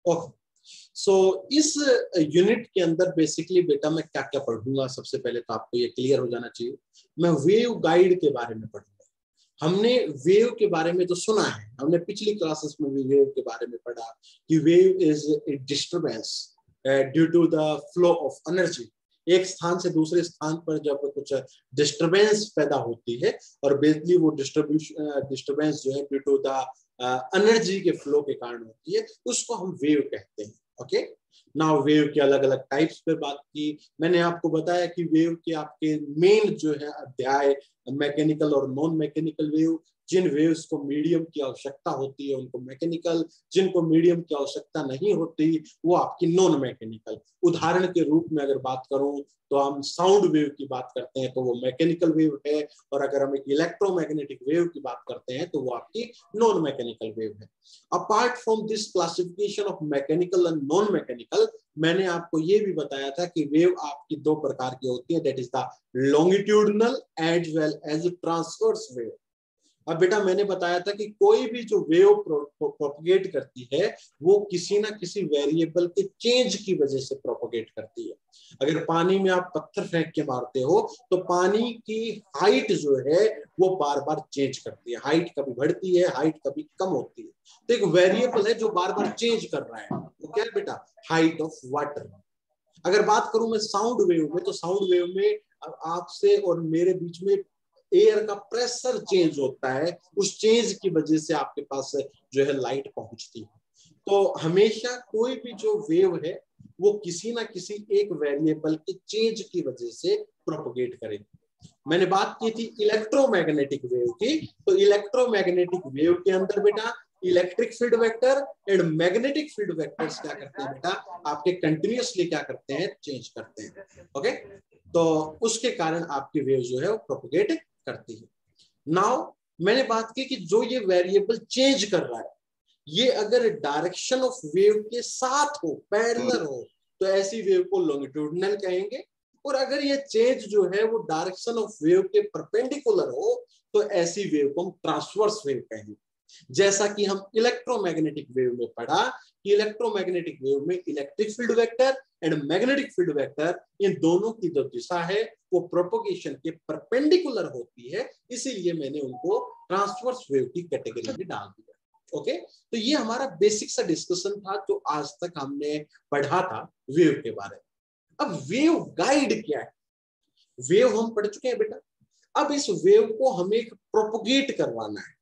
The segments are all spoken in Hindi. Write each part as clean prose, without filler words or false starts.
ओके, सो इस यूनिट के अंदर बेसिकली बेटा मैं क्या क्या पढ़ूंगा, सबसे पहले तो आपको ये क्लियर हो जाना चाहिए, मैं वेव गाइड के बारे में पढ़ूंगा। हमने वेव के बारे में तो सुना है, हमने पिछली क्लासेस में भी वेव के बारे में पढ़ा कि wave is a disturbance due to the flow of energy. एक स्थान से दूसरे स्थान पर जब कुछ डिस्टरबेंस पैदा होती है और बेसिकली वो डिस्टरबेंस जो है ड्यू टू द एनर्जी के फ्लो के कारण होती है, उसको हम वेव कहते हैं। ओके, नाउ वेव के अलग अलग टाइप्स पे बात की। मैंने आपको बताया कि वेव के आपके मेन जो है अध्याय मैकेनिकल और नॉन मैकेनिकल वेव। जिन वेव्स को मीडियम की आवश्यकता होती है उनको मैकेनिकल, जिनको मीडियम की आवश्यकता नहीं होती वो आपकी नॉन मैकेनिकल। उदाहरण के रूप में अगर बात करूं तो हम साउंड वेव की बात करते हैं तो वो मैकेनिकल वेव है, और अगर हम एक इलेक्ट्रोमैग्नेटिक वेव की बात करते हैं तो वो आपकी नॉन मैकेनिकल वेव है। Apart from this classification of mechanical and non mechanical, मैंने आपको ये भी बताया था कि वेव आपकी दो प्रकार की होती है, that is the longitudinal as well as transverse wave. अब बेटा मैंने बताया था कि कोई भी जो वेव प्रोपोगेट करती है वो किसी ना किसी वेरिएबल के चेंज की वजह से प्रोपोगेट करती है। अगर पानी में आप पत्थर फेंक के मारते हो तो पानी की हाइट जो है वो बार बार चेंज करती है, हाइट कभी बढ़ती है, हाइट कभी कम होती है। तो एक वेरिएबल है जो बार बार चेंज कर रहा है, वो क्या है बेटा? Height of water. अगर बात करूं मैं साउंड वेव में, तो साउंड वेव में आपसे और मेरे बीच में एयर का प्रेशर चेंज होता है, उस चेंज की वजह से आपके पास जो है लाइट पहुंचती है। तो हमेशा कोई भी जो वेव है वो किसी ना किसी एक वेरिएबल के चेंज की वजह से प्रोपोगेट करेगी। मैंने बात की थी इलेक्ट्रोमैग्नेटिक वेव की, तो इलेक्ट्रोमैग्नेटिक वेव के अंदर बेटा electric field vector and magnetic field vectors क्या करते हैं बेटा? आपके कंटिन्यूअसली क्या करते हैं? चेंज करते हैं। ओके, तो उसके कारण आपकी वेव जो है वो प्रोपोगेट करती है। नाउ मैंने बात की कि जो ये वेरिएबल चेंज कर रहा है, ये अगर डायरेक्शन ऑफ वेव के साथ हो, पैरेलल हो, तो ऐसी वेव को लॉन्गिट्यूडिनल कहेंगे। और अगर ये चेंज जो है वो डायरेक्शन ऑफ वेव के परपेंडिकुलर हो तो ऐसी वेव को हम ट्रांसवर्स वेव कहेंगे। जैसा कि हम इलेक्ट्रोमैग्नेटिक वेव में पढ़ा कि इलेक्ट्रोमैग्नेटिक वेव में electric field vector and magnetic field vector, इन दोनों की जो दिशा है वो प्रोपोगेशन के परपेंडिकुलर होती है, इसीलिए मैंने उनको ट्रांसवर्स वेव की कैटेगरी में डाल दिया। ओके, तो ये हमारा बेसिक सा डिस्कशन था जो आज तक हमने पढ़ा था वेव के बारे में। अब वेव गाइड क्या है? वेव हम पढ़ चुके हैं बेटा, अब इस वेव को हमें प्रोपोगेट करवाना है,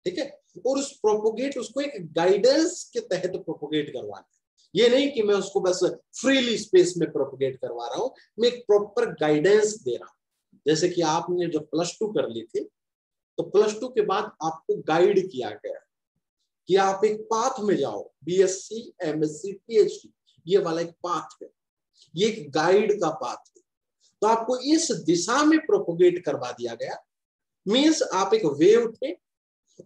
ठीक है? और उस प्रोपोगेट उसको एक गाइडेंस के तहत प्रोपोगेट करवाना है। ये नहीं कि मैं उसको बस फ्रीली स्पेस में प्रोपोगेट करवा रहा हूं, मैं एक प्रॉपर गाइडेंस दे रहा हूं। जैसे कि आपने जब +2 कर ली थी तो +2 के बाद आपको गाइड किया गया कि आप एक पाथ में जाओ, बीएससी, एमएससी, पीएचडी, ये वाला एक पाथ है, ये एक गाइड का पाथ है। तो आपको इस दिशा में प्रोपोगेट करवा दिया गया। मींस आप एक वेव थे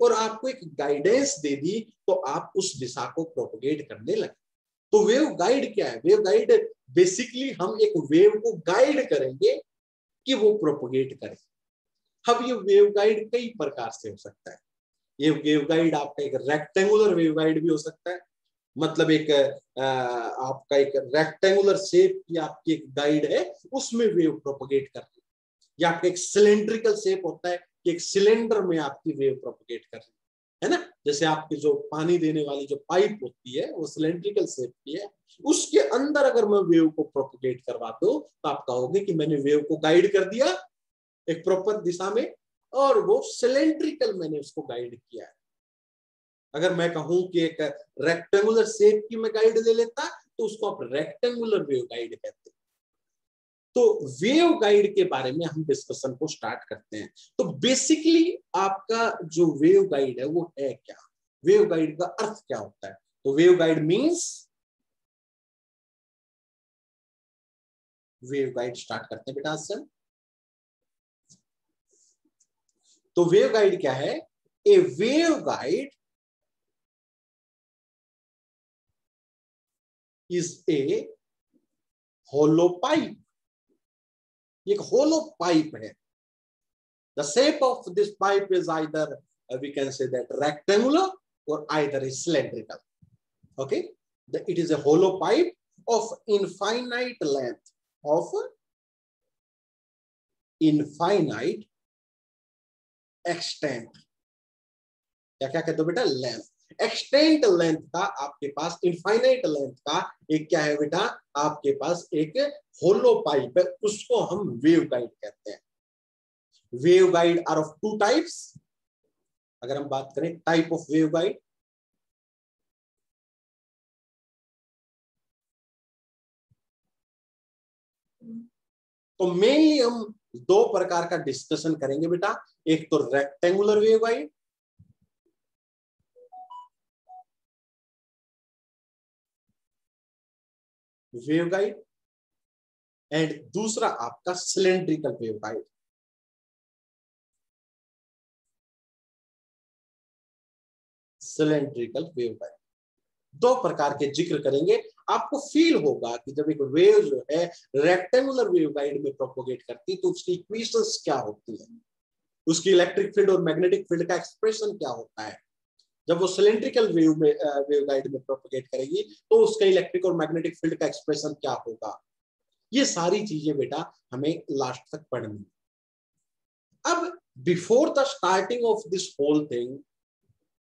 और आपको एक गाइडेंस दे दी तो आप उस दिशा को प्रोपोगेट करने लगे। तो वेव गाइड क्या है? वेव गाइड बेसिकली हम एक वेव को गाइड करेंगे कि वो प्रोपोगेट करे। अब ये वेव गाइड कई प्रकार से हो सकता है। ये वेव गाइड आपका एक रेक्टेंगुलर वेव गाइड भी हो सकता है, मतलब एक आपका एक रेक्टेंगुलर शेप की आपकी एक गाइड है, उसमें वेव प्रोपोगेट कर रही है। या आपका एक सिलेंड्रिकल शेप होता है कि एक सिलेंडर में आपकी वेव प्रोपोगेट कर रही है ना? जैसे आपकी जो पानी देने वाली जो पाइप होती है वो सिलेंड्रिकल शेप की है, उसके अंदर अगर मैं वेव को प्रोपोगेट करवा दूं तो आप कहोगे कि मैंने वेव को गाइड कर दिया एक प्रॉपर दिशा में, और वो सिलेंड्रिकल मैंने उसको गाइड किया है। अगर मैं कहूं कि एक रेक्टेंगुलर शेप की मैं गाइड ले लेता तो उसको आप रेक्टेंगुलर वेव गाइड कहते हैं। तो वेव गाइड के बारे में हम डिस्कशन को स्टार्ट करते हैं। तो बेसिकली आपका जो वेव गाइड है वो है क्या? वेव गाइड का अर्थ क्या होता है? तो wave guide means, wave guide start करते हैं बेटा आज से। तो वेव गाइड क्या है? A wave guide is a hollow pipe. एक होलो पाइप है। The shape of this pipe is either we can say that rectangular or either is cylindrical. Okay, It is a hollow pipe of infinite length, of infinite extent. क्या क्या कहते हो बेटा? लेंथ. एक्सटेंट लेंथ का आपके पास, इनफाइनाइट लेंथ का एक क्या है बेटा? आपके पास एक होलो पाइप है, उसको हम वेव गाइड कहते हैं. Wave guide are of two types. अगर हम बात करें टाइप ऑफ वेव गाइड, तो मेनली हम दो प्रकार का डिस्कशन करेंगे बेटा. एक तो रेक्टेंगुलर वेव गाइड, एंड दूसरा आपका cylindrical wave guide. Cylindrical wave guide, दो प्रकार के जिक्र करेंगे. आपको फील होगा कि जब एक वेव जो है रेक्टेंगुलर वेव गाइड में प्रोपोगेट करती तो उसकी इक्वेशंस क्या होती है, उसकी इलेक्ट्रिक फील्ड और मैग्नेटिक फील्ड का एक्सप्रेशन क्या होता है. जब वो सिलेंड्रिकल वेव गाइड में प्रोपोगेट करेगी तो उसका इलेक्ट्रिक और मैग्नेटिक फील्ड का एक्सप्रेशन क्या होगा. ये सारी चीजें बेटा हमें लास्ट तक पढ़नी है. अब before the starting of this whole thing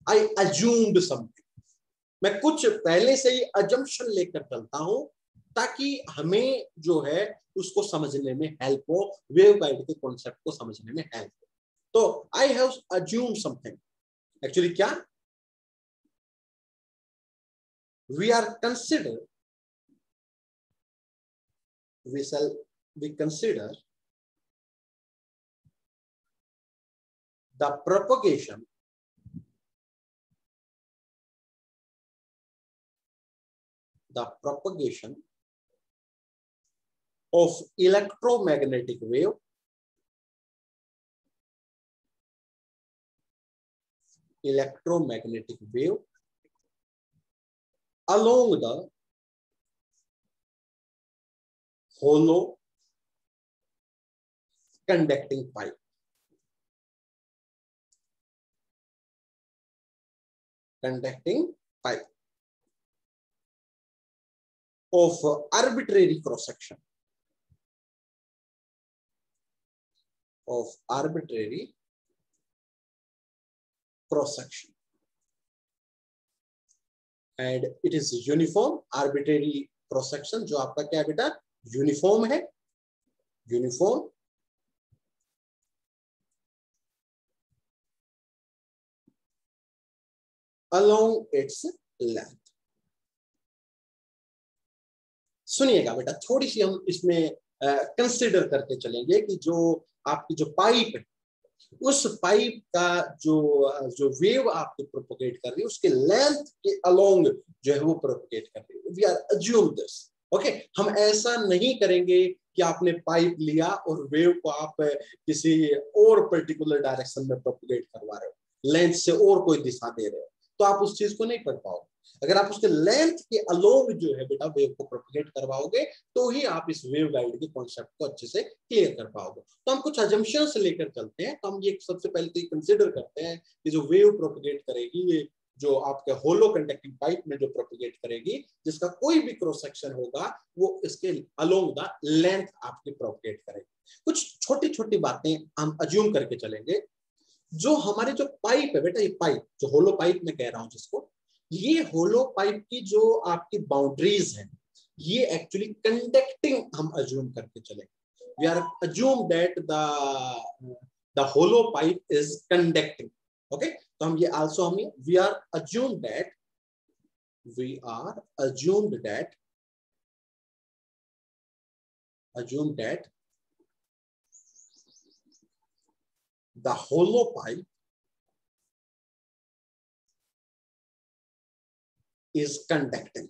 I assumed something. मैं कुछ पहले से ही अजम्पशन लेकर चलता हूं ताकि हमें जो है उसको समझने में हेल्प हो, वेव गाइड के कॉन्सेप्ट को समझने में हेल्प हो. तो I have assume something. Actually क्या, we are consider we consider the propagation of electromagnetic wave along the hollow conducting pipe. Of arbitrary cross section. And it is uniform. Arbitrary cross section जो आपका क्या है बेटा? यूनिफॉर्म है. Uniform along its length. सुनिएगा बेटा, थोड़ी सी हम इसमें कंसिडर करके चलेंगे कि जो आपकी जो पाइप है, उस पाइप का जो वेव आपको प्रोपोगेट कर रही है उसके लेंथ के अलोंग जो है वो प्रोपोगेट कर रही है. We are assume this. Okay, हम ऐसा नहीं करेंगे कि आपने पाइप लिया और वेव को आप किसी और पर्टिकुलर डायरेक्शन में प्रोपोगेट करवा रहे हो, लेंथ से और कोई दिशा दे रहे हो, तो आप उस चीज को नहीं कर पाओगे. अगर आप उसके लेंथ के अलोंग जो है बेटा वेव को प्रोपोगेट करवाओगे तो ही आप इस वेव गाइड के कॉन्सेप्ट को अच्छे से क्लियर कर पाओगे. तो हम कुछ अजम्पशंस लेकर चलते हैं. तो हम ये सबसे पहले तो कंसीडर करते हैं कि जो वेव प्रोपोगेट करेगी, ये जो आपके होलो कंडक्टिंग पाइप में जो प्रोपोगेट करेगी, जिसका कोई भी क्रॉस सेक्शन होगा वो इसके अलोंग द लेंथ आपकी प्रोपोगेट करेगी. कुछ छोटी छोटी बातें हम अज्यूम करके चलेंगे. जो हमारे जो पाइप है बेटा, ये पाइप जो होलो पाइप में कह रहा हूं जिसको, ये होलो पाइप की जो आपकी बाउंड्रीज है ये एक्चुअली कंडक्टिंग हम अज्यूम करके चलेंगे. We are assume that the hollow pipe is conducting. Okay, तो हम ये आल्सो हम we are assume that the hollow pipe is conducting.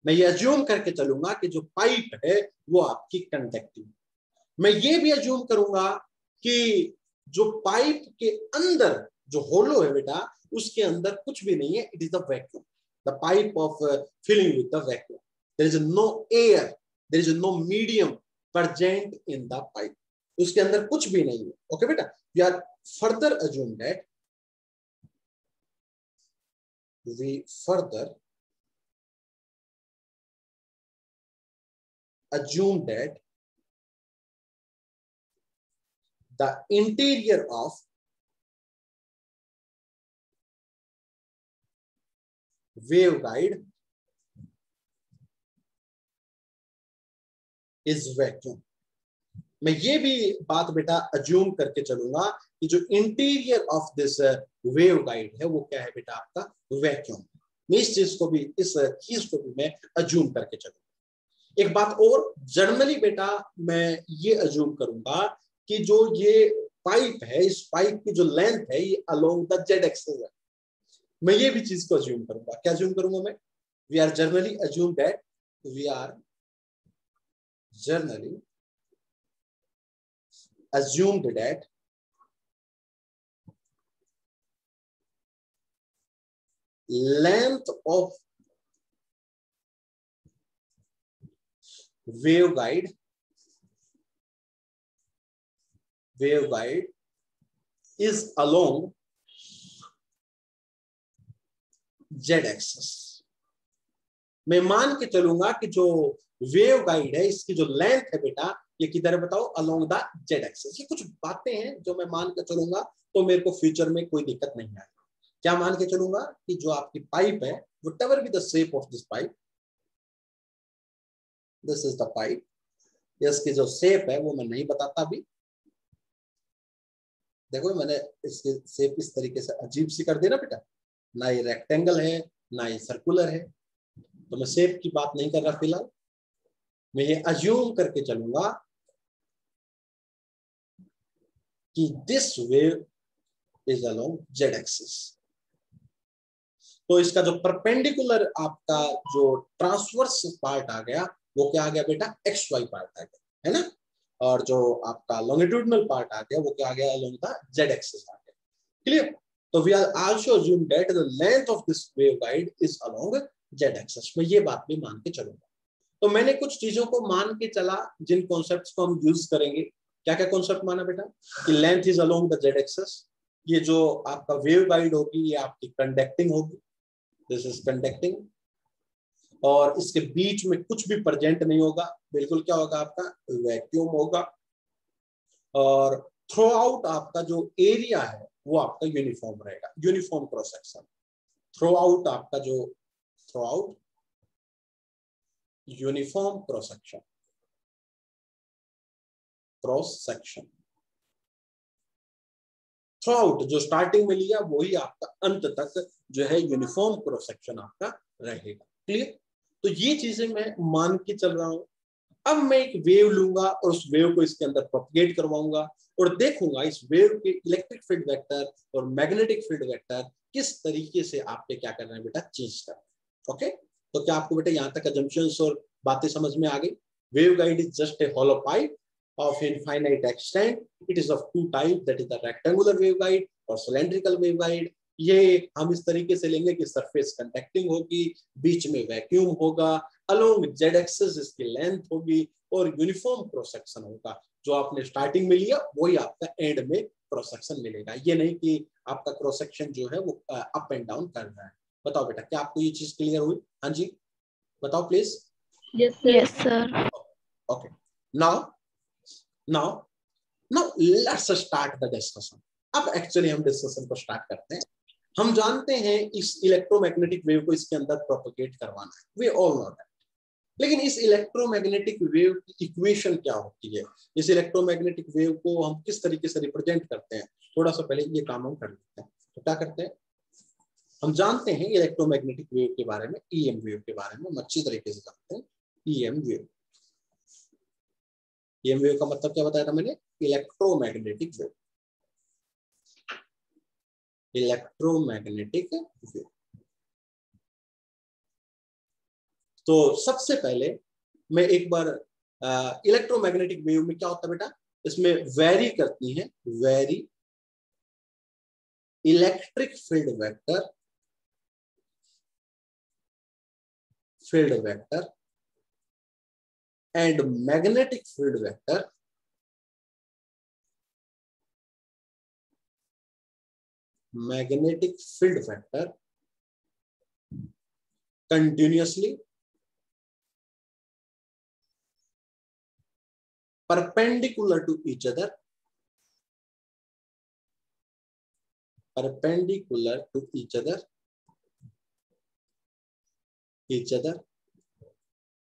मैं ये अज्यूम करके चलूंगा कि जो पाइप है वो आपकी कंडक्टिंग. मैं ये भी अज्यूम करूंगा कि जो पाइप के अंदर जो होलो है बेटा उसके अंदर कुछ भी नहीं है. It is the vacuum, the pipe of filling with the vacuum. There is no air, there is no medium present in the pipe. उसके अंदर कुछ भी नहीं है. ओके बेटा, we are further assume that we further assume that the interior of waveguide is vacuum. मैं ये भी बात बेटा अज्यूम करके चलूंगा कि जो interior of this wave guide है वो क्या है बेटा, आपका वैक्यूम। मैं इस चीज को भी, इस चीज को भी मैं अज्यूम करके चलूंगा। एक बात और, जनरली बेटा मैं ये अज्यूम करूंगा कि जो ये पाइप है, इस पाइप की जो लेंथ है ये अलोंग द जेड एक्सिस है। मैं ये भी चीज को अज्यूम करूंगा। क्या अज्यूम करूंगा मैं? We are generally assume that, we are generally assumed that length of waveguide is along z axis। मैं मान के चलूंगा कि जो वेव गाइड है इसकी जो लेंथ है बेटा ये किधर है बताओ, अलोंग द जेड एक्सिस। ये कुछ बातें हैं जो मैं मान के चलूंगा तो मेरे को फ्यूचर में कोई दिक्कत नहीं आएगी। क्या मान के चलूंगा कि जो आपकी पाइप है, whatever be the shape of this pipe, this is the pipe, इसकी जो शेप है वो मैं नहीं बताता अभी। देखो मैंने इसकी शेप इस तरीके से अजीब सी कर दी ना बेटा, ना ये रेक्टेंगल है ना ये सर्कुलर है, तो मैं शेप की बात नहीं कर रहा फिलहाल। मैं ये अज्यूम करके चलूंगा कि this wave is along Z axis. तो इसका जो परपेंडिकुलर आपका जो ट्रांसवर्स पार्ट आ गया वो क्या आ गया बेटा, एक्स वाई पार्ट आ गया, है ना। और जो आपका लॉन्गिट्यूडनल पार्ट आ गया वो क्या आ गया, अलोंग द जेड एक्सिस आ गया। क्लियर? तो we are also assume that the length of this waveguide is along Z axis. मैं ये बात भी मान के चलूंगा। तो मैंने कुछ चीजों को मान के चला जिन कॉन्सेप्ट्स को हम यूज करेंगे। क्या क्या कॉन्सेप्ट माना बेटा? कि length is along the Z axis, ये जो आपका वेव गाइड होगी ये आपकी कंडक्टिंग होगी, दिस इज कंडक्टिंग, और इसके बीच में कुछ भी प्रेजेंट नहीं होगा, बिल्कुल क्या होगा आपका, वैक्यूम होगा। और थ्रू आउट आपका जो एरिया है वो आपका यूनिफॉर्म रहेगा, uniform cross section through out आपका, जो through out uniform cross section, cross section through out, जो स्टार्टिंग में लिया वही आपका अंत तक जो है यूनिफॉर्म क्रॉस सेक्शन आपका रहेगा। क्लियर? तो ये चीजें मैं मान के चल रहा हूं। अब मैं एक वेव लूंगा और उस वेव को इसके अंदर प्रोपगेट करवाऊंगा और देखूंगा इस वेव के इलेक्ट्रिक फील्ड वेक्टर और मैग्नेटिक फील्ड वेक्टर किस तरीके से आपके क्या करना है बेटा, चेंज करना। ओके, तो क्या आपको बेटा यहाँ तक अजम्पशंस और बातें समझ में आ गई? Wave guide is just a hollow pipe of infinite extent. It is of two types, that is the rectangular waveguide और cylindrical waveguide। ये हम इस तरीके से लेंगे कि सरफेस कंडक्टिंग होगी, बीच में वैक्यूम होगा, अलोंग जेड एक्सिस इसकी लेंथ होगी और यूनिफॉर्म क्रॉस सेक्शन होगा। जो आपने स्टार्टिंग में लिया वही आपका एंड में क्रॉस सेक्शन मिलेगा। ये नहीं कि आपका क्रॉस सेक्शन जो है वो अप एंड डाउन कर रहा है। बताओ बेटा, क्या आपको ये चीज क्लियर हुई? हाँ जी बताओ please. Yes sir. Okay, now let's start the discussion. अब एक्चुअली हम डिस्कशन को स्टार्ट करते हैं। हम जानते हैं इस इलेक्ट्रोमैग्नेटिक वेव को इसके अंदर प्रोपगेट करवाना है, वी ऑल नो दैट। लेकिन इस इलेक्ट्रोमैग्नेटिक वेव की इक्वेशन क्या होती है, इस इलेक्ट्रोमैग्नेटिक वेव को हम किस तरीके से रिप्रेजेंट करते हैं, थोड़ा सा पहले ये काम हम कर लेते हैं। तो क्या करते हैं, हम जानते हैं इलेक्ट्रोमैग्नेटिक वेव के बारे में, ईएम वेव के बारे में हम अच्छी तरीके से जानते हैं। ईएम वेव, ईएम वेव का मतलब क्या बताया था मैंने, इलेक्ट्रोमैग्नेटिक वेव, इलेक्ट्रोमैग्नेटिक वेव। तो सबसे पहले मैं एक बार इलेक्ट्रोमैग्नेटिक वेव में क्या होता है बेटा, इसमें वेरी करती है, very electric field vector, field vector and magnetic field vector, magnetic field vector continuously, perpendicular to each other, perpendicular to each other,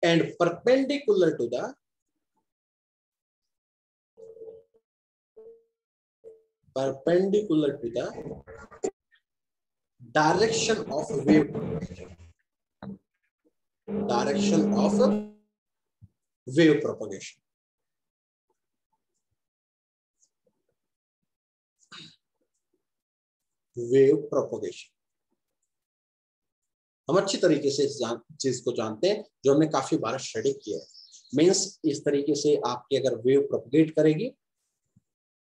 and perpendicular to the direction of wave propagation. Direction of wave propagation. Wave propagation हम अच्छी तरीके से इस चीज को जानते हैं, जो हमने काफी बार स्टडी किया है। मींस इस तरीके से आपकी अगर वेव प्रोपगेट करेगी,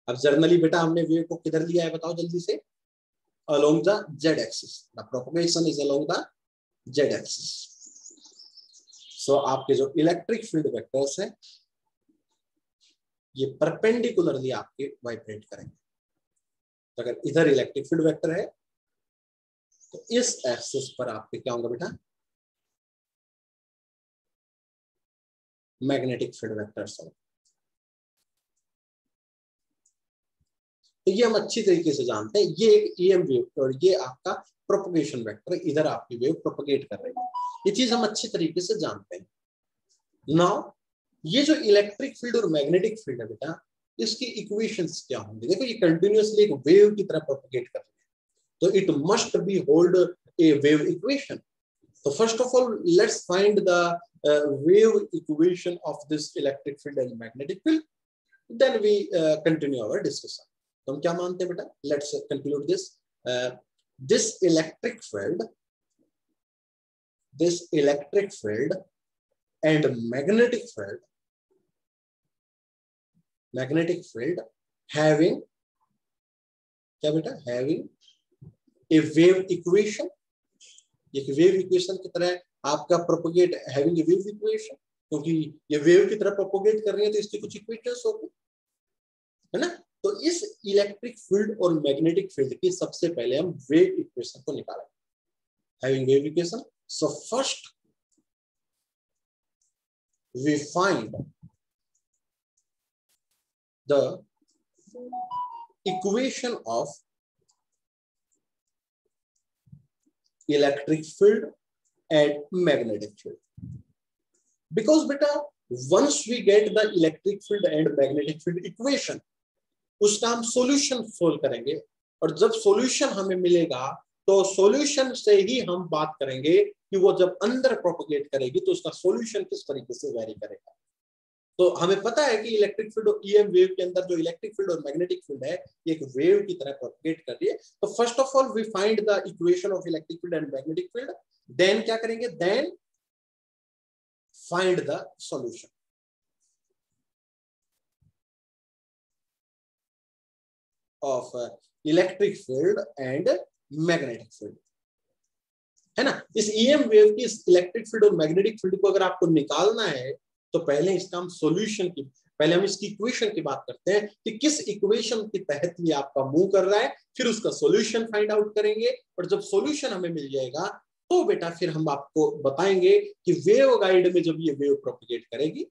अब जर्नली बेटा हमने वेव को किधर लिया है बताओ जल्दी से, along the Z axis, the propagation is along the Z axis. So आपके जो इलेक्ट्रिक फील्ड वेक्टर्स है ये परपेंडिकुलरली आपके वाइब्रेट करेंगे। तो अगर इधर इलेक्ट्रिक फील्ड वेक्टर है तो इस एक्सिस पर आपके क्या होगा बेटा, मैग्नेटिक फील्ड वेक्टर्स होंगे। तो ये हम अच्छी तरीके से जानते हैं, ये एक ईएम वेव और ये आपका प्रोपगेशन वेक्टर, इधर आपकी वेव प्रोपगेट कर रही है। ये चीज हम अच्छी तरीके से जानते हैं। नाउ ये जो इलेक्ट्रिक फील्ड और मैग्नेटिक फील्ड है बेटा, इसकी इक्वेशंस क्या होंगी। देखो ये कंटिन्यूअसली एक वेव की तरह प्रोपगेट कर रही है, तो it must be hold a wave equation. तो first of all let's find the wave equation of this electric field and magnetic field, then we continue our discussion. तो हम क्या मानते हैं बेटा, let's conclude this, this electric field and magnetic field having क्या बेटा, having a wave equation, एक वेव इक्वेशन की तरह आपका propagate, having a wave equation, क्योंकि ये वेव की तरह प्रोपोगेट कर रही है तो इसकी कुछ इक्वेशंस होगी, है ना। तो इस इलेक्ट्रिक फील्ड और मैग्नेटिक फील्ड की सबसे पहले हम वेव इक्वेशन को निकालेंगे, having wave equation। So first we find the equation of electric field and magnetic field, because beta once we get the electric field and magnetic field equation, उसका हम सॉल्यूशन सोल्व करेंगे, और जब सॉल्यूशन हमें मिलेगा तो सॉल्यूशन से ही हम बात करेंगे कि वो जब अंदर प्रोपोगेट करेगी तो उसका सॉल्यूशन किस तरीके से वेरी करेगा। तो हमें पता है कि इलेक्ट्रिक फील्ड और ईएम वेव के अंदर जो इलेक्ट्रिक फील्ड और मैग्नेटिक फील्ड है ये एक वेव की तरह प्रोपगेट कर रही है। तो first of all we find the equation of electric field and magnetic field, then क्या करेंगे, then find the solution of electric field and magnetic field, है ना। इस ईएम वेव की, इस इलेक्ट्रिक फील्ड और मैग्नेटिक फील्ड को अगर आपको निकालना है तो पहले इसका हम सॉल्यूशन की, पहले हम इसकी इक्वेशन की बात करते हैं कि किस इक्वेशन के तहत ये आपका मूव कर रहा है, फिर उसका सॉल्यूशन फाइंड आउट करेंगे, और जब सॉल्यूशन हमें मिल जाएगा तो बेटा फिर हम आपको बताएंगे कि वेव गाइड में जब ये वेव प्रोपगेट करेगी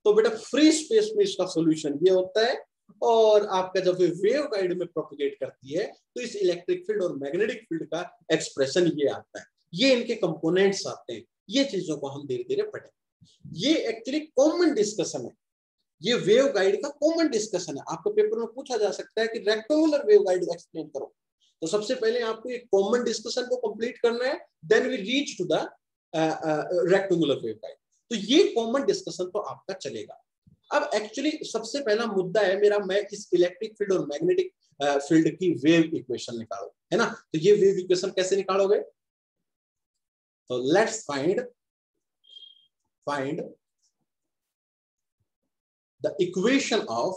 तो बेटा फ्री स्पेस में इसका सॉल्यूशन ये होता है, और आपका जब वेव गाइड में प्रोपगेट करती है तो इस इलेक्ट्रिक फील्ड और मैग्नेटिक फील्ड का एक्सप्रेशन ये आता है, ये इनके कंपोनेंट्स आते हैं। ये चीजों को हम धीरे धीरे पढ़ेंगे। ये एक्चुअली कॉमन डिस्कशन है, ये वेव गाइड का कॉमन डिस्कशन है। आपको पेपर में पूछा जा सकता है कि रेक्टेंगुलर वेव गाइड एक्सप्लेन करो, तो सबसे पहले आपको एक कॉमन डिस्कशन को कंप्लीट करना है, then we reach to the rectangular wave guide. तो ये कॉमन डिस्कशन तो आपका चलेगा। अब एक्चुअली सबसे पहला मुद्दा है मेरा, मैं इस इलेक्ट्रिक फील्ड और मैग्नेटिक फील्ड की वेव इक्वेशन निकालूं, है ना। तो ये वेव इक्वेशन कैसे निकालोगे, तो let's find the equation of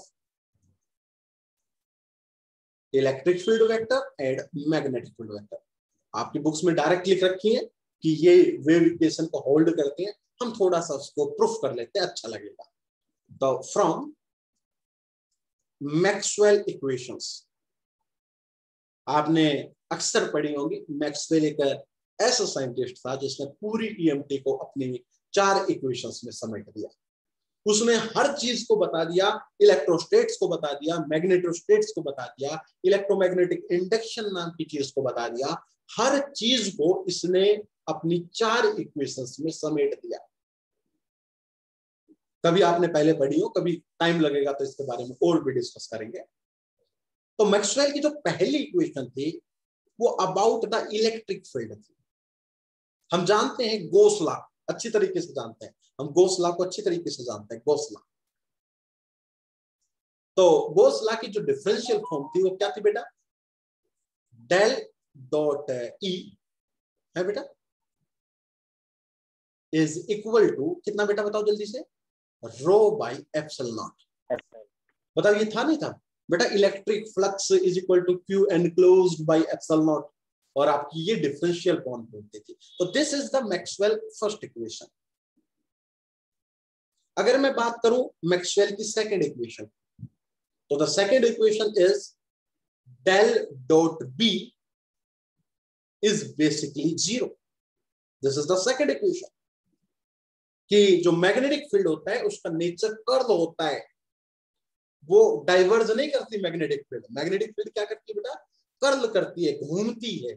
electric field vector and magnetic field vector। आपकी बुक्स में डायरेक्ट लिख रखी है कि ये वेव इक्वेशन को होल्ड करते हैं, हम थोड़ा सा उसको प्रूफ कर लेते हैं, अच्छा लगेगा। तो फ्रॉम मैक्सवेल इक्वेशंस, आपने अक्सर पढ़ी होंगी, मैक्सवेल एक ऐसा साइंटिस्ट था जिसने पूरी ईएमटी को अपनी 4 इक्वेशंस में समेट दिया। उसने हर चीज को बता दिया, इलेक्ट्रोस्टेट्स को बता दिया, मैग्नेटोस्टेट्स को बता दिया, इलेक्ट्रोमैग्नेटिक इंडक्शन नाम की चीज को बता दिया। हर चीज को इसने अपनी 4 इक्वेशंस में समेट दिया। कभी आपने पहले पढ़ी हो, कभी टाइम लगेगा तो इसके बारे में और भी डिस्कस करेंगे। तो मैक्सवेल की जो पहली इक्वेशन थी वो अबाउट द इलेक्ट्रिक फील्ड थी। हम जानते हैं गोस लॉ, अच्छी तरीके से जानते हैं, हम गोस लॉ को अच्छी तरीके से जानते हैं, गोस लॉ। तो गोस लॉ की जो डिफरेंशियल फॉर्म थी वो क्या थी बेटा? डेल डॉट ई है बेटा, इज इक्वल टू कितना बेटा, बताओ जल्दी से, रो बाई एप्सिलॉन नॉट। बताओ ये था नहीं था बेटा? Electric flux is equal to q enclosed by epsilon naught, और आपकी ये डिफरेंशियल फॉर्म होती थी। तो this is the Maxwell first equation. अगर मैं बात करूं मैक्सवेल की सेकंड इक्वेशन, तो the second equation is del dot B is basically zero. This is the second equation कि जो मैग्नेटिक फील्ड होता है उसका नेचर कर्ल होता है, वो डाइवर्ज नहीं करती मैग्नेटिक फील्ड। मैग्नेटिक फील्ड क्या करती है बेटा? कर्ल करती है, घूमती है,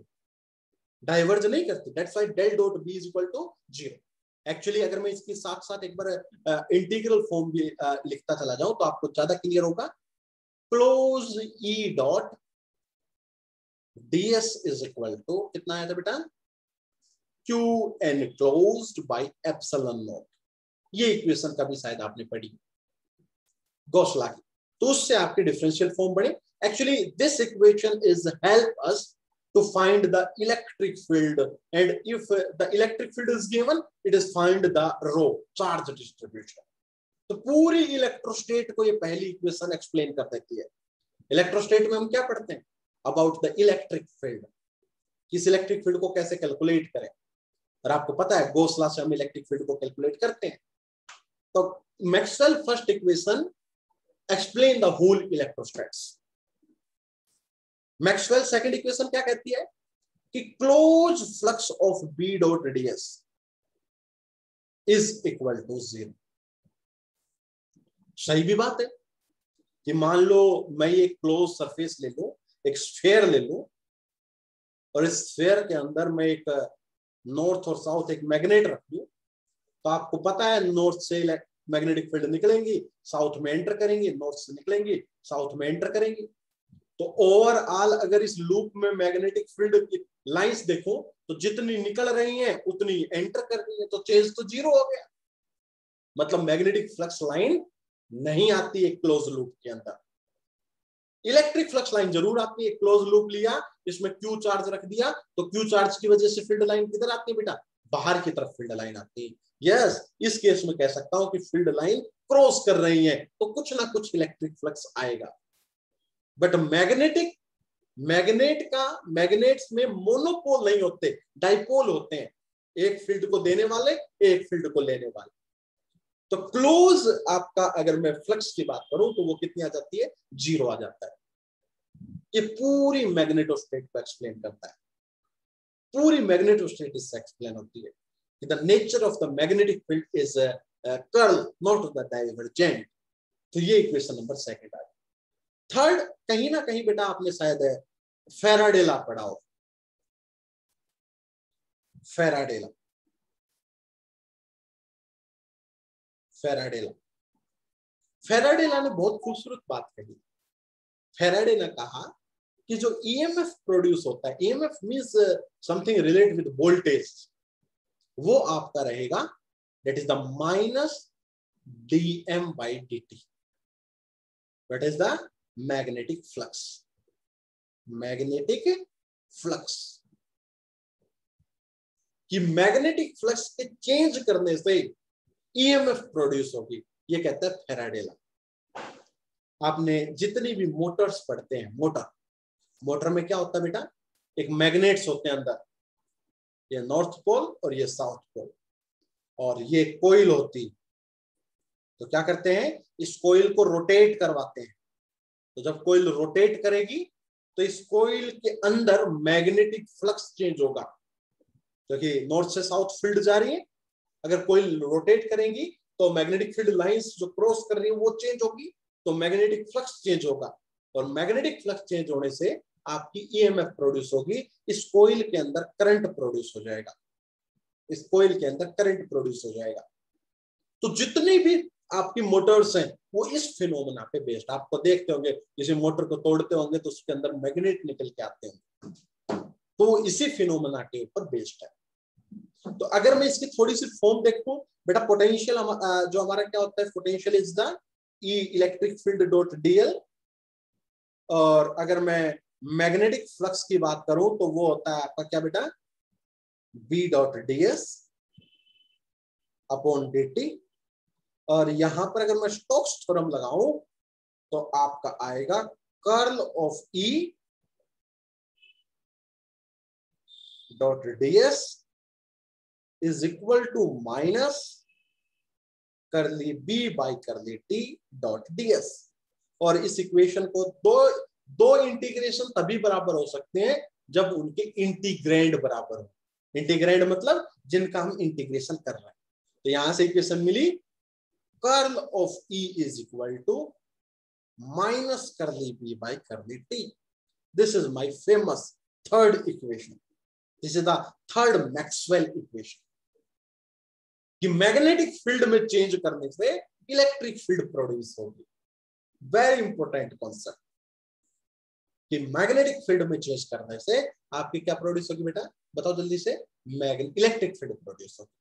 डाइवर्ज नहीं करती। That's why del dot B is equal to zero. Actually अगर मैं इसके साथ साथ एक बार इंटीग्रल फॉर्म भी लिखता चला जाऊं तो आपको ज्यादा क्लियर होगा। Close E dot ds is equal to कितना आया था बेटा? Q enclosed by epsilon naught. ये इक्वेशन कभी शायद आपने पढ़ी गॉस लॉ की, तो उससे आपके डिफरेंशियल फॉर्म बने। Actually this equation is help us to find the electric field, and if the electric field is given, it is find the rho, charge distribution। तो पूरी इलेक्ट्रोस्टेट को ये पहली इक्वेशन एक्सप्लेन कर देती है। इलेक्ट्रोस्टेट में हम क्या पढ़ते हैं? अबाउट द इलेक्ट्रिक फील्ड, किस इलेक्ट्रिक फील्ड को कैसे कैलकुलेट करें, और आपको पता है गॉस लॉ से हम इलेक्ट्रिक फील्ड को कैलकुलेट करते हैं। तो Maxwell first equation explain the whole electrostatics. Maxwell second equation क्या कहती है कि close flux of B dot ds is equal to zero. सही भी बात है कि मान लो मैं एक क्लोज सरफेस ले लूं, एक स्फीयर ले लूं, और इस स्फीयर के अंदर मैं एक नॉर्थ और साउथ एक मैग्नेट रख दूं, तो आपको पता है नॉर्थ से मैग्नेटिक फील्ड निकलेंगी, साउथ में एंटर करेंगी, नॉर्थ से निकलेंगी, साउथ में एंटर करेंगी। तो ओवरऑल अगर इस लूप में मैग्नेटिक फील्ड की लाइंस देखो तो जितनी निकल रही हैं उतनी एंटर कर रही है, तो चेंज तो जीरो हो गया। मतलब मैग्नेटिक फ्लक्स लाइन नहीं आती है क्लोज लूप के अंदर। इलेक्ट्रिक फ्लक्स लाइन जरूर आती है। क्लोज लूप लिया, इसमें क्यू चार्ज रख दिया, तो क्यू चार्ज की वजह से फील्ड लाइन किधर आती है बेटा? बाहर की तरफ फील्ड लाइन आती है। यस, इस केस में कह सकता हूं कि फील्ड लाइन क्रॉस कर रही है, तो कुछ ना कुछ इलेक्ट्रिक फ्लक्स आएगा। बट मैग्नेट्स में मोनोपोल नहीं होते, डाइपोल होते हैं, एक फील्ड को देने वाले, एक फील्ड को लेने वाले। तो क्लोज आपका अगर मैं फ्लक्स की बात करूं तो वो कितनी आ जाती है? जीरो आ जाता है। ये पूरी मैग्नेटोस्टेट को एक्सप्लेन करता है। पूरी मैग्नेटोस्टेट इससे एक्सप्लेन होती है कि the nature of the magnetic field is curl not the divergent. तो ये इक्वेशन नंबर सेकंड आ गई। थर्ड, कहीं ना कहीं बेटा आपने शायद फैराडे लॉ पढ़ा हो। Faraday law, Faraday law, Faraday law ने बहुत खूबसूरत बात कही। फैराडे ने कहा कि जो ईएमएफ प्रोड्यूस होता है, EMF means something related with voltage, वो आपका रहेगा that is the minus dm by dt। What is the magnetic flux? Magnetic flux कि मैग्नेटिक फ्लक्स के चेंज करने से ईएमएफ प्रोड्यूस होगी, ये कहता है फैराडे लॉ। आपने जितनी भी मोटर्स पढ़ते हैं, मोटर में क्या होता है बेटा? एक मैग्नेट्स होते हैं अंदर, ये नॉर्थ पोल और ये साउथ पोल, और ये कोइल होती। तो क्या करते हैं? इस कोइल को रोटेट करवाते हैं। तो जब कोइल रोटेट करेगी तो इस कोइल के अंदर मैग्नेटिक फ्लक्स चेंज होगा। क्योंकि नॉर्थ से साउथ फील्ड जा रही है, अगर कोई रोटेट करेंगी तो मैग्नेटिक फील्ड लाइंस जो क्रॉस कर रही है वो चेंज होगी, तो मैग्नेटिक फ्लक्स चेंज होगा, और मैग्नेटिक फ्लक्स चेंज होने से आपकी ईएमएफ प्रोड्यूस होगी, इस कोइल के अंदर करंट प्रोड्यूस हो जाएगा, इस कोइल के अंदर करंट प्रोड्यूस हो जाएगा। तो जितनी भी आपकी मोटर्स हैं वो इस फिनोमेना पे बेस्ड, आपको देखते होंगे जैसे मोटर को तोड़ते होंगे तो उसके अंदर मैग्नेट निकल के आते हैं, तो वो इसी फिनोमेना के ऊपर बेस्ड है। तो अगर मैं इसकी थोड़ी सी फॉर्म देखूं बेटा, पोटेंशियल जो हमारा क्या होता है, potential is the E electric field dot DL, और अगर मैं मैग्नेटिक फ्लक्स की बात करूं तो वो होता है आपका क्या बेटा, B dot ds upon dt, और यहां पर अगर मैं स्टोक्स थ्योरम लगाऊं तो आपका आएगा curl of E dot ds is equal to minus curly B by curly t dot ds। और इस इक्वेशन को दो इंटीग्रेशन तभी बराबर हो सकते हैं जब उनके इंटीग्रैंड बराबर हो। इंटीग्रैंड मतलब जिनका हम इंटीग्रेशन कर रहे हैं। तो यहां से इक्वेशन मिली, curl of E is equal to minus curly B by curly t। This is my famous third equation, this is the third Maxwell equation, कि मैग्नेटिक फील्ड में चेंज करने से इलेक्ट्रिक फील्ड प्रोड्यूस होगी। वेरी इंपॉर्टेंट कॉन्सेप्ट, कि मैग्नेटिक फील्ड में चेंज करने से आपकी क्या प्रोड्यूस होगी बेटा, बताओ जल्दी से, इलेक्ट्रिक फील्ड प्रोड्यूस होगी।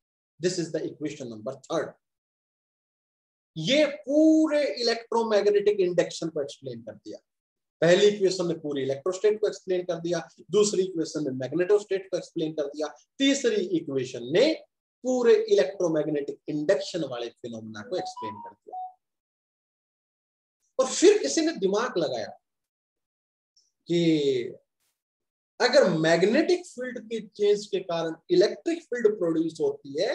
This is the equation number third. ये पूरे इलेक्ट्रोमैग्नेटिक इंडक्शन को एक्सप्लेन कर दिया। पहली इक्वेशन में पूरी इलेक्ट्रोस्टेट को एक्सप्लेन कर दिया, दूसरी इक्वेशन में मैग्नेटोस्टेट को एक्सप्लेन कर दिया, तीसरी इक्वेशन ने पूरे इलेक्ट्रोमैग्नेटिक इंडक्शन वाले फिनोमेना को एक्सप्लेन कर दिया। और फिर किसी ने दिमाग लगाया कि अगर मैग्नेटिक फील्ड के चेंज के कारण इलेक्ट्रिक फील्ड प्रोड्यूस होती है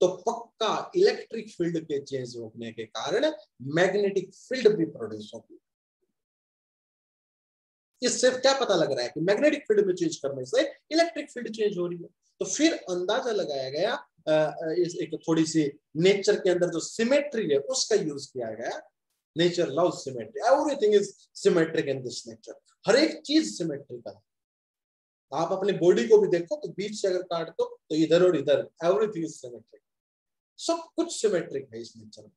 तो पक्का इलेक्ट्रिक फील्ड के चेंज होने के कारण मैग्नेटिक फील्ड भी प्रोड्यूस होगी। इससे क्या पता लग रहा है कि मैग्नेटिक फील्ड में चेंज करने से इलेक्ट्रिक फील्ड चेंज हो रही है। तो फिर अंदाजा लगाया गया, इस एक थोड़ी सी नेचर के अंदर जो सिमेट्री है उसका यूज किया गया। Nature loves symmetry, everything is symmetric in this nature, हर एक चीज सिमेट्रिकल है। आप अपने बॉडी को भी देखो तो बीच से अगर काट दो तो इधर और इधर, एवरीथिंग इज सिमेट्रिक, सब कुछ सिमेट्रिक है इस नेचर में।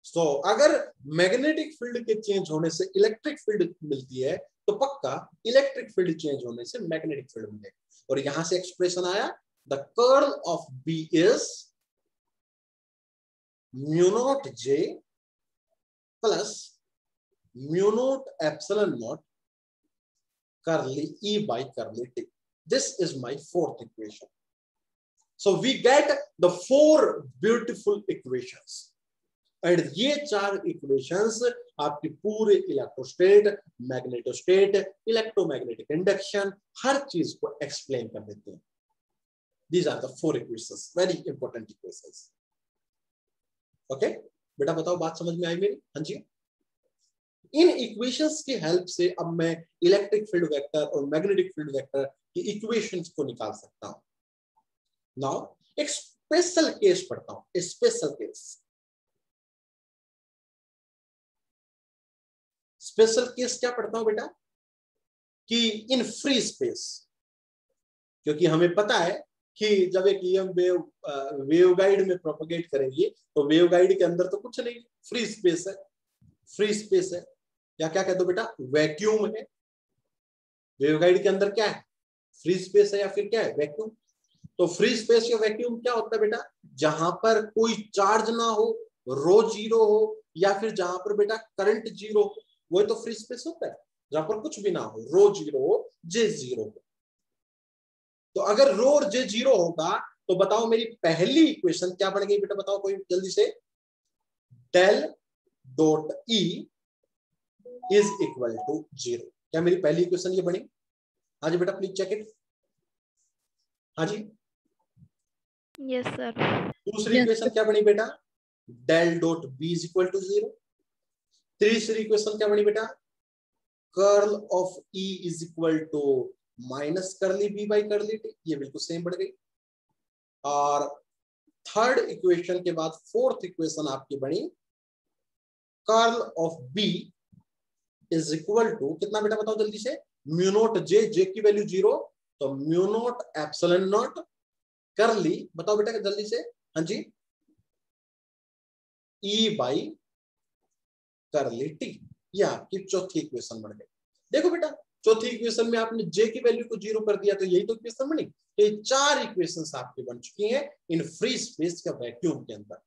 तो अगर मैग्नेटिक फील्ड के चेंज होने से इलेक्ट्रिक फील्ड मिलती है तो पक्का इलेक्ट्रिक फील्ड चेंज होने से मैग्नेटिक फील्ड मिलेगा। और यहां से एक्सप्रेशन आया, the curl of B is mu naught J plus mu naught epsilon naught करली E by करली T। This is my fourth equation. So we get the four beautiful equations. And ये चार इक्वेशंस आपकी पूरे इलेक्ट्रोस्टेट, मैग्नेटोस्टेट, इलेक्ट्रोमैग्नेटिक इंडक्शन हर चीज को एक्सप्लेन कर देते हैं। These are the four equations, very important equations. Okay बेटा, बताओ बात समझ में आई मेरी? हाँ जी। इन इक्वेशंस की हेल्प से अब मैं इलेक्ट्रिक फील्ड वेक्टर और मैग्नेटिक फील्ड वेक्टर की इक्वेशंस को निकाल सकता हूं। नाउ एक स्पेशल केस पढ़ता हूं, स्पेशल केस। स्पेशल केस क्या पढ़ता हूं बेटा, कि इन फ्री स्पेस, क्योंकि हमें पता है कि जब एक ईएम वेव गाइड में प्रोपेगेट करेंगे तो वेव गाइड के अंदर तो कुछ नहीं, फ्री स्पेस है, फ्री स्पेस है, या क्या कहते हो बेटा, वैक्यूम है। वेव गाइड के अंदर क्या है, फ्री स्पेस है या फिर क्या है, वैक्यूम। तो फ्री स्पेस या वैक्यूम क्या होता है बेटा, जहां पर कोई चार्ज ना हो, रो जीरो हो, या फिर जहां पर बेटा करंट जीरो हो, वो तो फ्री स्पेस होता है। जहां पर कुछ भी ना हो, रो जीरो हो, जे जीरो हो। तो अगर रो और जे जीरो होगा तो बताओ मेरी पहली इक्वेशन क्या बन गई बेटा, बताओ कोई जल्दी से। Del dot E is equal to zero. क्या मेरी पहली इक्वेशन ये बनी? हाँ जी बेटा, प्लीज चेक इट। हाँ जी, यस सर। दूसरी इक्वेशन क्या बनी बेटा, del dot B is equal to zero. तीसरी इक्वेशन क्या बनी बेटा, curl of E is equal to minus curly B by curly t, ये बिल्कुल सेम बढ़ गई। और थर्ड इक्वेशन के बाद फोर्थ इक्वेशन आपकी बनी curl of B is equal to कितना बेटा बताओ जल्दी से, म्यू नॉट जे, जे की वैल्यू 0, तो म्यू नॉट एप्सिलॉन नॉट करली, बताओ बेटा जल्दी से, हाँ जी, ई बाई करली टी। ये आपकी चौथी इक्वेशन बन गई। देखो बेटा चौथी इक्वेशन में आपने जे की वैल्यू को 0 कर दिया, तो यही तो इक्वेशन बनी। तो ये 4 इक्वेशंस आपकी बन चुकी हैं इन फ्री स्पेस का वैक्यूम के अंदर,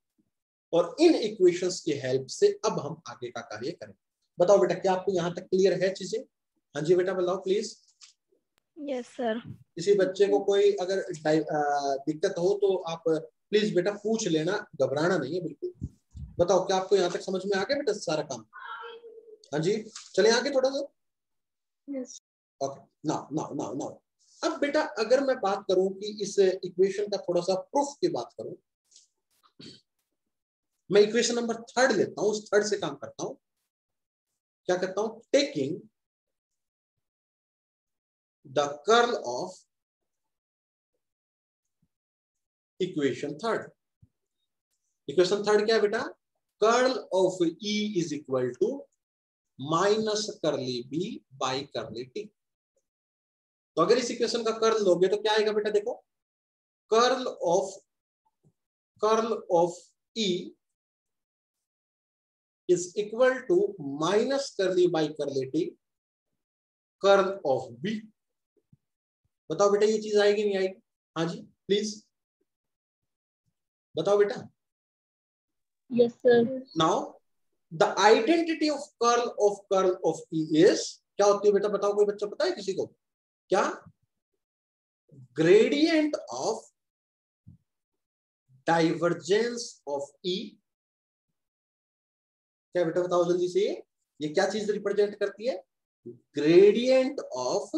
और इन इक्वेशंस की हेल्प से अब हम आगे का कार्य करें। बताओ बेटा क्या आपको यहाँ तक क्लियर है चीजें? हाँ जी बेटा बताओ प्लीज। Yes sir. किसी बच्चे को कोई अगर दिक्कत हो तो आप प्लीज बेटा पूछ लेना, घबराना नहीं है बिल्कुल। बताओ क्या आपको यहाँ तक समझ में आ गया बेटा सारा काम? हाँ जी चले आगे थोड़ा सा। Okay now now now now अब बेटा अगर मैं बात करूं कि इस इक्वेशन का थोड़ा सा प्रूफ की बात करूं, मैं इक्वेशन नंबर 3 लेता हूं, उस 3 से काम करता हूं। क्या करता हूं? Taking the curl of equation 3। Equation 3 क्या है बेटा? Curl of E is equal to minus curly B by curly t. तो अगर इस इक्वेशन का कर्ल लोगे तो क्या आएगा बेटा? देखो curl of E is equal to minus curly by curly t curl of B. बताओ बेटा ये चीज आएगी नहीं आएगी? हाँ जी प्लीज बताओ बेटा। Yes sir. Now the identity of curl of E is क्या होती है बेटा? बताओ कोई बच्चा पता है किसी को? क्या? ग्रेडियंट ऑफ डाइवर्जेंस ऑफ ई। क्या बेटा बताओ जल्दी से, ये क्या चीज रिप्रेजेंट करती है? Gradient of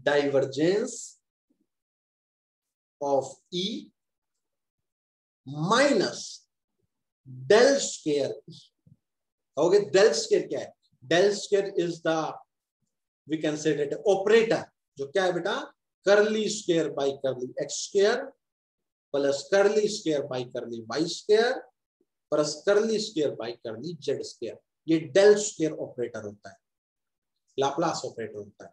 divergence of E minus del square E. कहोगे डेल स्क्वायर क्या है? Del square is the we can say that operator, जो क्या है बेटा? Curly square by curly X square plus curly square by curly Y square plus curly square by curly Z square. ये डेल स्क्वायर ऑपरेटर होता है, लाप्लास ऑपरेटर होता है।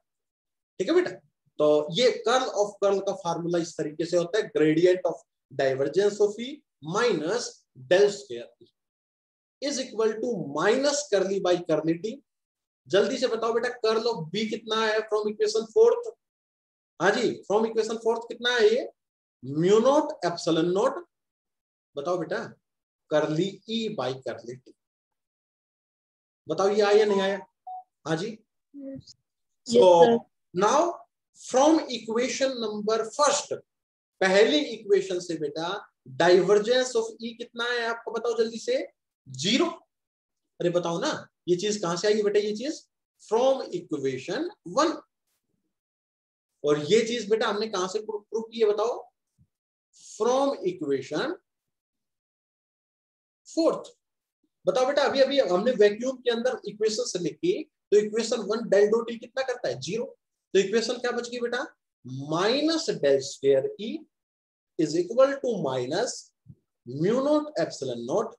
ठीक है बेटा? तो ये कर्ल ऑफ कर्ल का फार्मूला इस तरीके से होता है, gradient of divergence of E minus del square is equal to minus curly by curly t. जल्दी से बताओ बेटा कर्ल ऑफ बी कितना है फ्रॉम इक्वेशन 4? हाँ जी फ्रॉम इक्वेशन 4 कितना है ये? म्यू नॉट एप्सिलॉन नॉट, बताओ बेटा, करली ई बाई करली टी। बताओ ये आया नहीं आया? हाँ जी। So now from equation number first, पहली इक्वेशन से बेटा डाइवर्जेंस ऑफ ई कितना है आपको बताओ जल्दी से? 0। अरे बताओ ना ये चीज कहां से आई बेटा? ये चीज फ्रॉम इक्वेशन 1। और ये चीज बेटा हमने कहां से प्रूव की है बताओ? From equation 4। बताओ बेटा अभी अभी हमने वैक्यूम के अंदर इक्वेशन से लिखी, तो इक्वेशन 1 डेल डॉट ई कितना करता है? 0। तो इक्वेशन क्या बच गई बेटा? Minus del square E is equal to minus mu naught epsilon naught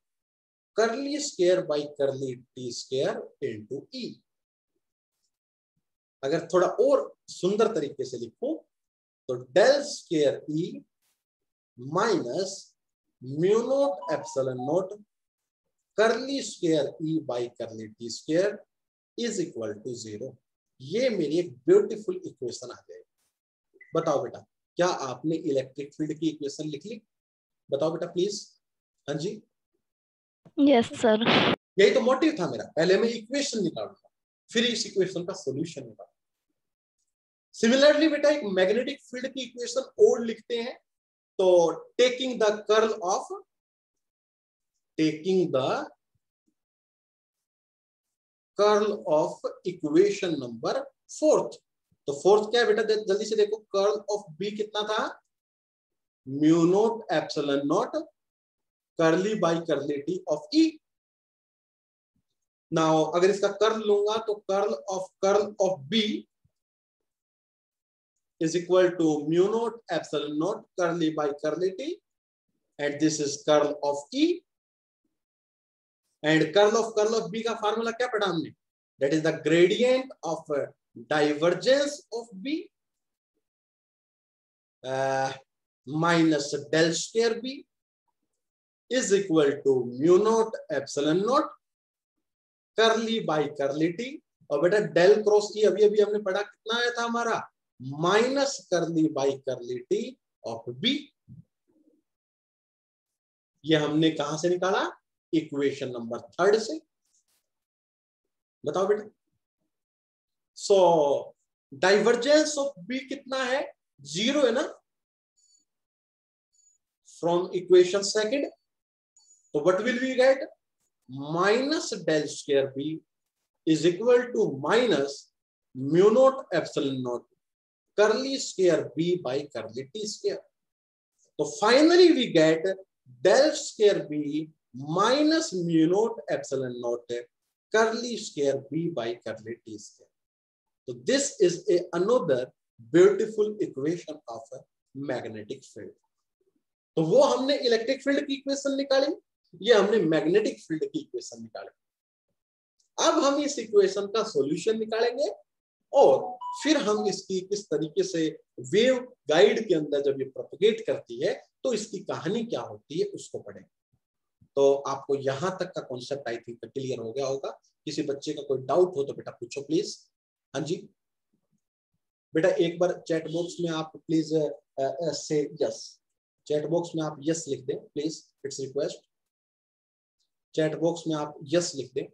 curly square by curly T square into E. अगर थोड़ा और सुंदर तरीके से लिखूं तो del square E minus mu naught epsilon naught curly square E by curly T square is equal to 0। ये मेरी एक ब्यूटीफुल इक्वेशन आ जाएगी। बताओ बेटा क्या आपने इलेक्ट्रिक फील्ड की इक्वेशन लिख ली? बताओ बेटा प्लीज। हाँ जी यस सर। यही तो मोटिव था मेरा, पहले मैं इक्वेशन निकालूंगा फिर इस इक्वेशन का सॉल्यूशन निकालूंगा। सिमिलरली बेटा एक मैग्नेटिक फील्ड की इक्वेशन और लिखते हैं, तो taking the curl of equation number 4। तो 4 क्या है बेटा? जल्दी से देखो कर्ल ऑफ बी कितना था? Mu naught epsilon naught curly by curly t of E. Now अगर इसका कर्ल लूंगा तो curl of B is equal to mu naught epsilon naught curly by curly t, and this is curl of E, and curl of B का फार्मूला क्या पढ़ा हमने? That is the gradient of divergence of B minus del square B is equal to mu naught epsilon naught curly by curly t, और बेटा डेल क्रॉस ई अभी अभी हमने पढ़ा कितना आया था हमारा? Minus curly by curly t of B. ये हमने कहां से निकाला? इक्वेशन नंबर 3 से। बताओ बेटा। सो डाइवर्जेंस ऑफ बी कितना है? 0 है ना, फ्रॉम इक्वेशन 2। तो what will we get? Minus del square B is equal to minus mu naught epsilon naught curly square b by curly t square. So finally we get del square b minus mu naught epsilon naught curly square b by curly t square. So this is another beautiful equation of a magnetic field. तो वो हमने इलेक्ट्रिक फील्ड की इक्वेशन निकाली, ये हमने मैग्नेटिक फील्ड की इक्वेशन निकाली। अब हम इस इक्वेशन का सॉल्यूशन निकालेंगे और फिर हम इसकी किस तरीके से वेव गाइड के अंदर जब ये प्रोपगेट करती है तो इसकी कहानी क्या होती है उसको पढ़ेंगे। तो आपको यहां तक का कॉन्सेप्ट आई थिंक क्लियर हो गया होगा। किसी बच्चे का कोई डाउट हो तो बेटा पूछो प्लीज। हाँ जी बेटा, एक बार चैट बॉक्स में आप प्लीज से यस, चैट बॉक्स में आप यस लिख दें please, it's request. Chat box में आप यस लिख दें।